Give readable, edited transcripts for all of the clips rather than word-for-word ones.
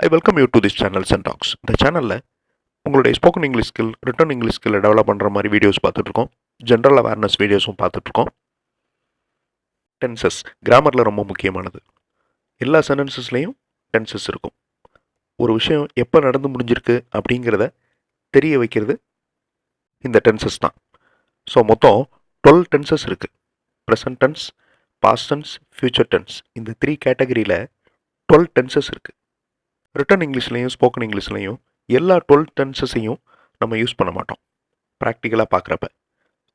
I welcome you to this channel and talks. இந்த சேனலில் உங்களுடைய spoken English skill written English ஸ்கில்லை develop பண்ணுற மாதிரி வீடியோஸ் பார்த்துட்ருக்கோம். ஜென்ரல் அவேர்னஸ் வீடியோஸும் பார்த்துட்ருக்கோம். டென்சஸ் கிராமரில் ரொம்ப முக்கியமானது. எல்லா சென்டென்சஸ்லேயும் டென்சஸ் இருக்கும். ஒரு விஷயம் எப்போ நடந்து முடிஞ்சிருக்கு அப்படிங்கிறத தெரிய வைக்கிறது இந்த டென்சஸ் தான். ஸோ மொத்தம் 12 டென்சஸ் இருக்குது. Present tense, past tense, future tense, இந்த 3 கேட்டகரியில் 12 டென்சஸ் இருக்குது. ரிட்டன் இங்கிலீஷ்லேயும் ஸ்போக்கன் இங்கிலீஷ்லேயும் எல்லா 12 டென்சஸையும் நம்ம யூஸ் பண்ண மாட்டோம் ப்ராக்டிக்கலாக பார்க்குறப்ப.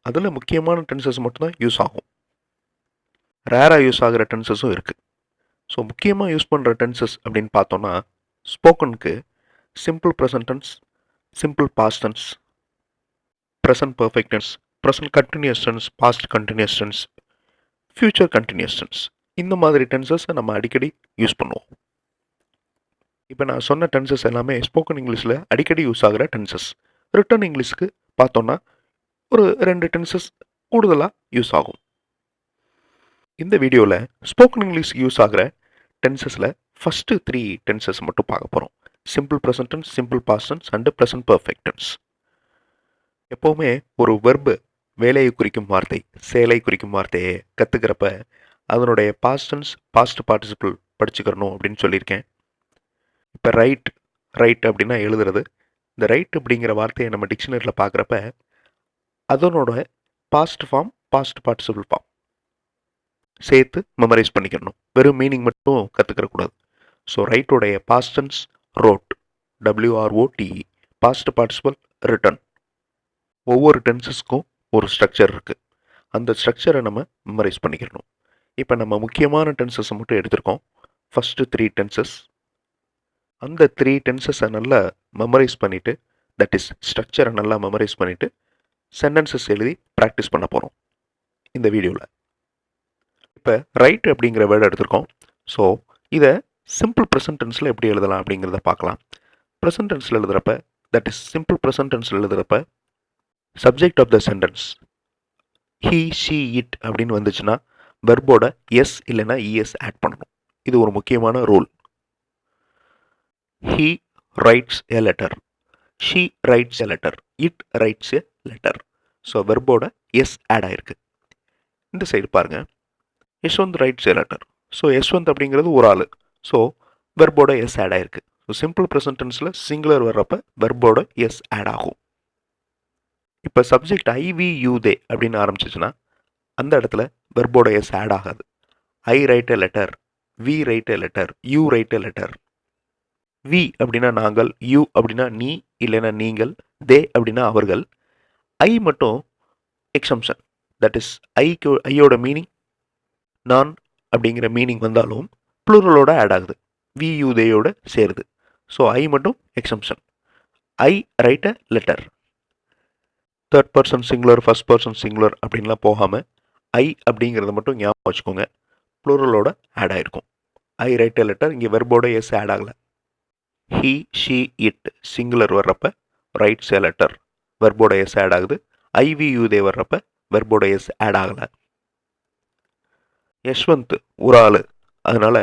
அதில் முக்கியமான டென்சஸ் மட்டும்தான் யூஸ் ஆகும். ரேராக யூஸ் ஆகிற டென்சஸும் இருக்குது. ஸோ முக்கியமாக யூஸ் பண்ணுற டென்சஸ் அப்படின்னு பார்த்தோன்னா ஸ்போக்கனுக்கு simple present tense, simple past tense, present perfect tense, present continuous tense, past continuous tense, future continuous tense, இந்த மாதிரி டென்சஸை நம்ம அடிக்கடி யூஸ் பண்ணுவோம். இப்போ நான் சொன்ன டென்சஸ் எல்லாமே ஸ்போக்கன் இங்கிலீஷில் அடிக்கடி யூஸ் ஆகிற டென்சஸ். ரிட்டன் இங்கிலீஷ்க்கு பார்த்தோன்னா ஒரு 2 டென்சஸ் கூடுதலாக யூஸ் ஆகும். இந்த வீடியோவில் ஸ்போக்கன் இங்கிலீஷ் யூஸ் ஆகிற டென்சஸில் ஃபஸ்ட்டு 3 டென்சஸ் மட்டும் பார்க்க போகிறோம். Simple present tense, simple past tense and present perfect tense. எப்போவுமே ஒரு வெர்பு வேலையை குறிக்கும் வார்த்தை, செயலை குறிக்கும் வார்த்தையை கற்றுக்கிறப்ப அதனுடைய பாஸ்ட் டென்ஸ், பாஸ்ட் பார்ட்டிசிபிள் படிச்சுக்கிறணும் அப்படின்னு சொல்லியிருக்கேன். இப்போ ரைட் அப்படின்னா எழுதுறது. இந்த ரைட் அப்படிங்கிற வார்த்தையை நம்ம டிக்ஷனரியில் பார்க்குறப்ப அதனோட past form, past participle form சேர்த்து மெமரைஸ் பண்ணிக்கணும். வெறும் மீனிங் மட்டும் கற்றுக்கிறக்கூடாது. ஸோ ரைட்டோடைய past tense wrote, WROTE, past participle written. ஒவ்வொரு டென்சஸ்க்கும் ஒரு ஸ்ட்ரக்சர் இருக்குது. அந்த ஸ்ட்ரக்சரை நம்ம மெமரைஸ் பண்ணிக்கணும். இப்போ நம்ம முக்கியமான டென்சஸை மட்டும் எடுத்திருக்கோம். First 3 tenses. அந்த 3 டென்சஸை நல்லா மெமரைஸ் பண்ணிவிட்டு, தட் இஸ் ஸ்ட்ரக்சரை நல்லா மெமரைஸ் பண்ணிவிட்டு சென்டென்சஸ் எழுதி ப்ராக்டிஸ் பண்ண போகிறோம் இந்த வீடியோவில். இப்போ ரைட் அப்படிங்கிற வேர்டு எடுத்திருக்கோம். ஸோ இதை சிம்பிள் ப்ரெசன்ட் டென்ஸில் எப்படி எழுதலாம் அப்படிங்கிறத பார்க்கலாம். ப்ரெசன்ட் டென்ஸில் எழுதுகிறப்ப, தட் இஸ் சிம்பிள் ப்ரெசன்ட் டென்ஸில் எழுதுகிறப்ப subject of the sentence he, she, it அப்படின்னு வந்துச்சுன்னா வெர்போட எஸ் இல்லைன்னா இஎஸ் ஆட் பண்ணணும். இது ஒரு முக்கியமான rule. He writes a letter. She writes a letter. It writes a letter. So வெர்போட எஸ் ஆட் ஆயிருக்கு. இந்த சைடு பாருங்கள், Yashwant writes a letter. So Yashwant அப்படிங்கிறது ஒரு ஆள். ஸோ வெர்போட எஸ் ஆட் ஆயிருக்கு. ஸோ சிம்பிள் ப்ரெசன்ட் டென்ஸில் சிங்குலர் வர்றப்ப வெர்போட எஸ் ஆட் ஆகும். இப்போ subject I, we, you, they அப்படின்னு ஆரம்பிச்சிச்சுன்னா அந்த இடத்துல வெர்போட எஸ் ஆட் ஆகாது. I write a letter, we write a letter, you write a letter. We அப்படின்னா நாங்கள், யூ அப்படின்னா நீ இல்லைன்னா நீங்கள், தே அப்படின்னா அவர்கள். ஐ மட்டும் எக்ஸம்ஷன். தட் இஸ் ஐயோட மீனிங் நான் அப்படிங்கிற மீனிங் வந்தாலும் ப்ளூரலோட ஆட் ஆகுது, வி யூ தேயோட சேருது. ஸோ ஐ மட்டும் exemption. I right a letter. Third person singular, first person singular அப்படின்லாம் போகாமல் ஐ அப்படிங்கிறத மட்டும் ஞாபகம் வச்சுக்கோங்க. ப்ளூரலோட ஆட் ஆகிருக்கும். ஐ ரைட் அ லெட்டர், இங்கே வெர்போட எஸ் ஆட் ஆகலை. ஹீ, ஷீ, இட் சிங்குலர் வர்றப்ப ரைட்ஸ் எ லெட்டர், வெர்போட எஸ் ஆட் ஆகுது. ஐவியூதே வர்றப்ப வெர்போட எஸ் ஆட் ஆகலை. யஷ்வந்த் ஒரு ஆள், அதனால்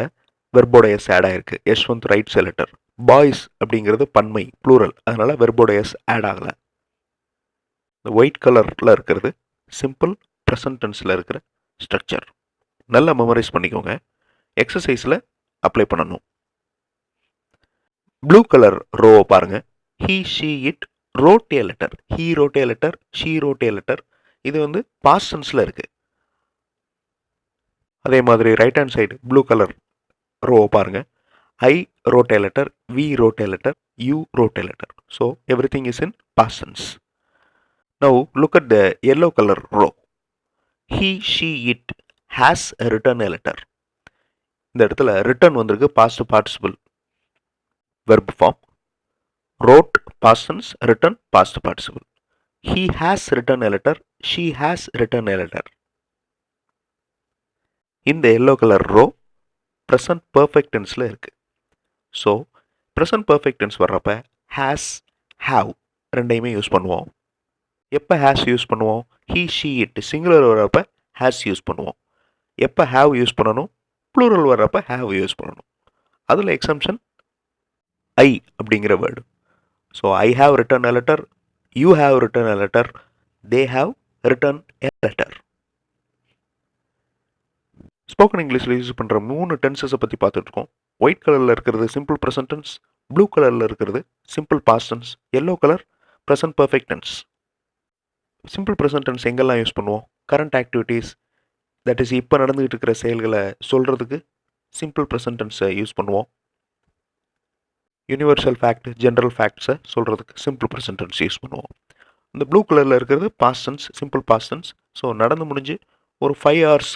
வெர்போட எஸ் ஆட் ஆகிருக்கு. Yashwant writes a letter. Boys அப்படிங்கிறது பன்மை, ப்ளூரல், அதனால் வெர்போட எஸ் ஆட் ஆகலை. இந்த ஒயிட் கலரில் இருக்கிறது சிம்பிள் ப்ரெசன்ட் டென்ஸில் இருக்கிற ஸ்ட்ரக்சர். நல்லா மெமரைஸ் பண்ணிக்கோங்க. எக்ஸசைஸில் அப்ளை பண்ணணும். ப்ளூ கலர் ரோவை பாருங்க. He, she, it wrote a letter. He wrote a letter, she wrote a letter. இது வந்து பாஸ்ட் டென்ஸில் இருக்குது. அதே மாதிரி right hand side blue colour ரோவை பாருங்க. I wrote a letter, we wrote a letter, you wrote a letter. So everything is in past tense. Now look at the yellow colour row. He, she, it has return A letter. இந்த இடத்துல written வந்திருக்கு past participle verb form. Wrote past tense, written past participle. He has written a letter, she has written a letter. இந்த yellow color row present perfect tenseல இருக்கு. So present perfect tense வர்றப்ப has, have ரெண்டையுமே use பண்ணுவோம். எப்போ has use பண்ணுவோம்? he, she, it singular வர்றப்ப has use பண்ணுவோம். எப்போ have யூஸ் பண்ணணும்? ப்ளூரல் வர்றப்ப have யூஸ் பண்ணணும். அதில் எக்ஸம்ஷன் ஐ அப்படிங்கிற word. So I have written a letter, you have written a letter, they have written a letter. Spoken இங்கிலீஷில் யூஸ் பண்ணுற 3 டென்சஸை பற்றி பார்த்துட்ருக்கோம். ஒயிட் கலரில் இருக்கிறது சிம்பிள் ப்ரெசன்ட் டென்ஸ், ப்ளூ கலரில் இருக்கிறது simple past tense, yellow colour present perfect tense. Simple present tense எங்கெல்லாம் யூஸ் பண்ணுவோம்? கரண்ட் ஆக்டிவிட்டீஸ், தட் இஸ் இப்போ நடந்துகிட்டு இருக்கிற செயல்களை சொல்கிறதுக்கு சிம்பிள் ப்ரெசன்ட் டென்ஸை யூஸ் பண்ணுவோம். யூனிவர்சல் ஃபேக்ட், ஜென்ரல் ஃபேக்ட்ஸை சொல்கிறதுக்கு சிம்பிள் ப்ரெசன்ட் டென்ஸ் யூஸ் பண்ணுவோம். இந்த ப்ளூ கலரில் இருக்கிறது past tense, simple past tense. So நடந்து முடிஞ்சு ஒரு 5 hours,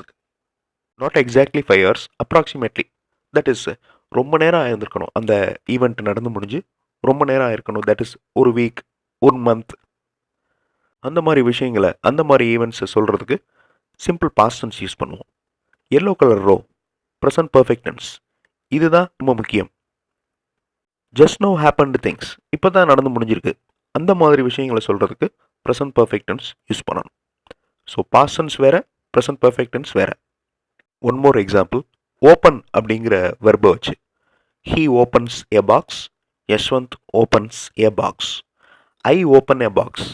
not exactly 5 hours, approximately, that is ரொம்ப நேரம் ஆயிருந்திருக்கணும். அந்த ஈவெண்ட் நடந்து முடிஞ்சு ரொம்ப நேரம் ஆயிருக்கணும். தட் இஸ் ஒரு வீக், ஒரு மந்த், அந்த மாதிரி விஷயங்களை, அந்த மாதிரி ஈவெண்ட்ஸை சொல்கிறதுக்கு சிம்பிள் பாஸ்ட் டென்ஸ் யூஸ் பண்ணுவோம். Yellow colour row present perfect tense, இதுதான் ரொம்ப முக்கியம். ஜஸ்ட் நோ ஹேப்பன்டு திங்ஸ், இப்போ தான் நடந்து முடிஞ்சிருக்கு, அந்த மாதிரி விஷயங்களை சொல்கிறதுக்கு ப்ரெசன்ட் பர்ஃபெக்ட் டென்ஸ் யூஸ் பண்ணணும். ஸோ பாஸ்ட் டென்ஸ் வேறு, ப்ரெசன்ட் பர்ஃபெக்ட் டென்ஸ் வேறு. ஒன் மோர் எக்ஸாம்பிள், ஓப்பன் அப்படிங்கிற வெர்பை வச்சு. He opens a box, Yashwant opens a box, I open a box,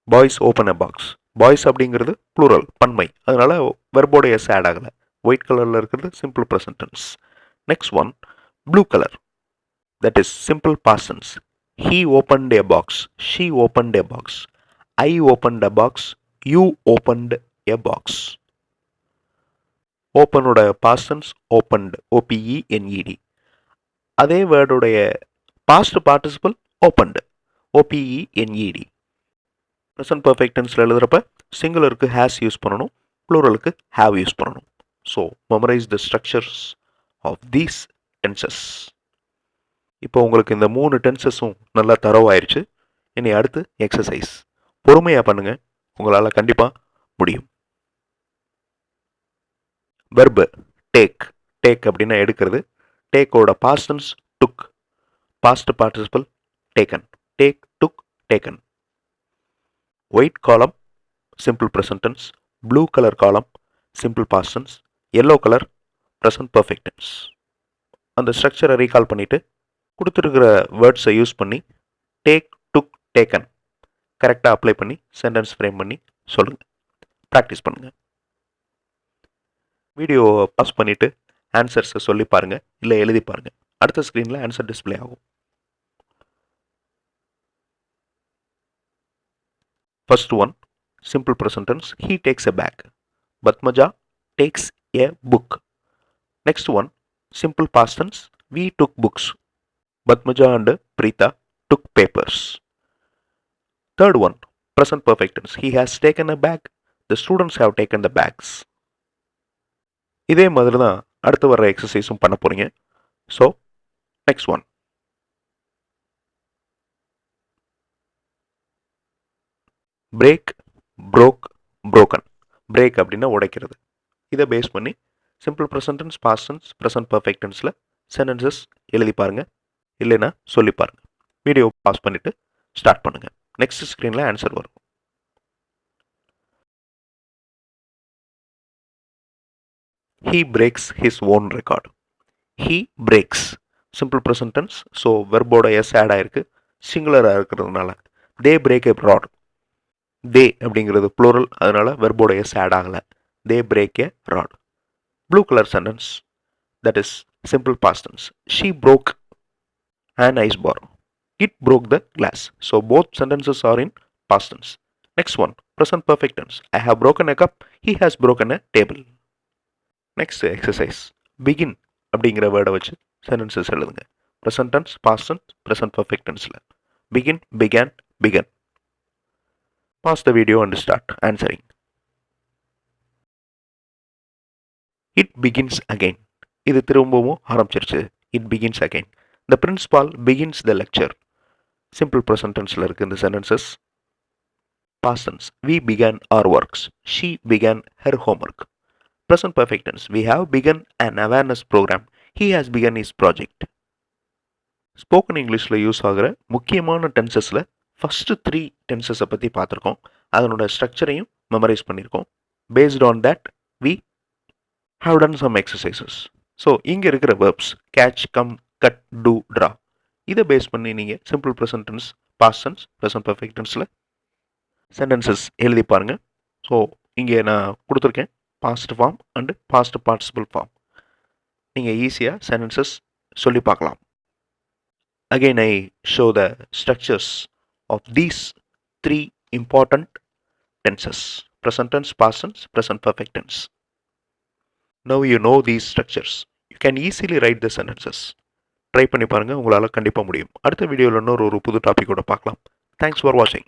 boys open a box. Boys அப்படிங்கிறது ப்ளூரல், பன்மை, அதனால வெர்போட எஸ் ஆட் ஆகலை. ஒயிட் கலரில் இருக்கிறது simple present tense. Next one, blue colour, that is simple past tense. He opened a box, she opened a box, I opened a box, you opened a box. Open உட past tense opened, O-P-E-N-E-D. அதே word உடைய past participle opened, O-P-E-N-E-D. present perfect tenseல எழுதுறப்ப singularக்கு has use பண்ணணும், pluralக்கு have use பண்ணணும். So memorize the structures of these tenses. இப்போ உங்களுக்கு இந்த 3 டென்சஸும் நல்லா தரவாயிருச்சு. இனி அடுத்து எக்ஸசைஸ். பொறுமையாக பண்ணுங்க, உங்களால் கண்டிப்பாக முடியும். வெர்பு டேக், டேக் அப்படின்னா எடுக்கிறது. டேக்கோட past tense took, past participle taken, take, took, taken. White column simple present tense, blue colour column simple past tense, yellow colour present perfect tense. அந்த ஸ்ட்ரக்சரை ரீகால் பண்ணிவிட்டு கொடுத்துருக்கிற வேர்ட்ஸை யூஸ் பண்ணி டேக், டுக், டேக்கன் கரெக்டாக அப்ளை பண்ணி sentence frame பண்ணி சொல்லுங்கள். ப்ராக்டிஸ் பண்ணுங்கள். வீடியோவை பாஸ் பண்ணிவிட்டு ஆன்சர்ஸை சொல்லி பாருங்கள், இல்லை எழுதி பாருங்கள். அடுத்த ஸ்க்ரீனில் ஆன்சர் டிஸ்பிளே ஆகும். First one, simple present tense, he takes a bag, Padmaja takes a book. Next one, simple past tense, we took books, Badmaja and Preeta took papers. Third one, present perfect tense. He has taken a bag. The students have taken the bags. இதே மாதிரி தான் அடுத்து வர எக்ஸசைஸும் பண்ண போறீங்க. So next one, break, broke, broken. Break அப்படின்னா உடைக்கிறது. இதை பேஸ் பண்ணி simple present tense, past tense, present perfect டென்ஸில் சென்டென்சஸ் எழுதி பாருங்க, இல்லைன்னா சொல்லி பாருங்க. வீடியோ பாஸ் பண்ணிட்டு ஸ்டார்ட் பண்ணுங்க. நெக்ஸ்ட் ஸ்க்ரீனில் ஆன்சர் வரும். He breaks his own record. He breaks simple present tense, so வெர்போட எஸ் ஆட் ஆயிருக்கு, சிங்குலராக இருக்கிறதுனால. தே பிரேக் எ ராட், தே அப்படிங்கிறது ப்ளூரல், அதனால வெர்போட எஸ் ஆட் ஆகலை. They break a rod. Blue colour sentence, that is simple past tense. She broke an ice bar. It broke the glass. So both sentences are in past tense. Next one, present perfect tense. I have broken a cup. He has broken a table. Next exercise. Begin அப்படிங்கிற வேர்டை வச்சு sentences எழுதுங்க. Present tense, past tense, present perfect tenseல. Begin, began, began. Pause the video and start answering. It begins again. இது திரும்பவும் ஆரம்பிச்சிருச்சு. It begins again. The principal begins the lecture. Simple present tenseல இருக்கு இந்த sentences. Past tense, we began our works. She began her homework. Present perfect tense, we have begun an awareness program. He has begun his project. Spoken இங்கிலீஷில் use ஆகிற முக்கியமான டென்சஸில் first 3 டென்சஸை பற்றி பார்த்துருக்கோம். அதனோட ஸ்ட்ரக்சரையும் மெமரைஸ் பண்ணியிருக்கோம். Based on that we have done some exercises. So இங்கே இருக்கிற verbs catch, come, cut, do, draw, இதை பேஸ் பண்ணி நீங்கள் simple present tense, past tense, present perfect டென்ஸில் சென்டென்சஸ் எழுதி பாருங்கள். ஸோ இங்கே நான் கொடுத்துருக்கேன் past form and past participle form. நீங்கள் ஈஸியாக சென்டென்சஸ் சொல்லி பார்க்கலாம். Again, I show the structures of these three important tenses: present tense, past tense, present perfect tense. Now you know these structures. You can easily write the sentences. Try பண்ணி பாருங்கள், உங்களால் கண்டிப்பாக முடியும். அடுத்த வீடியோவில் இன்னொரு புது டாப்பிக்கோட பார்க்கலாம். தேங்க்ஸ் ஃபார் வாட்சிங்.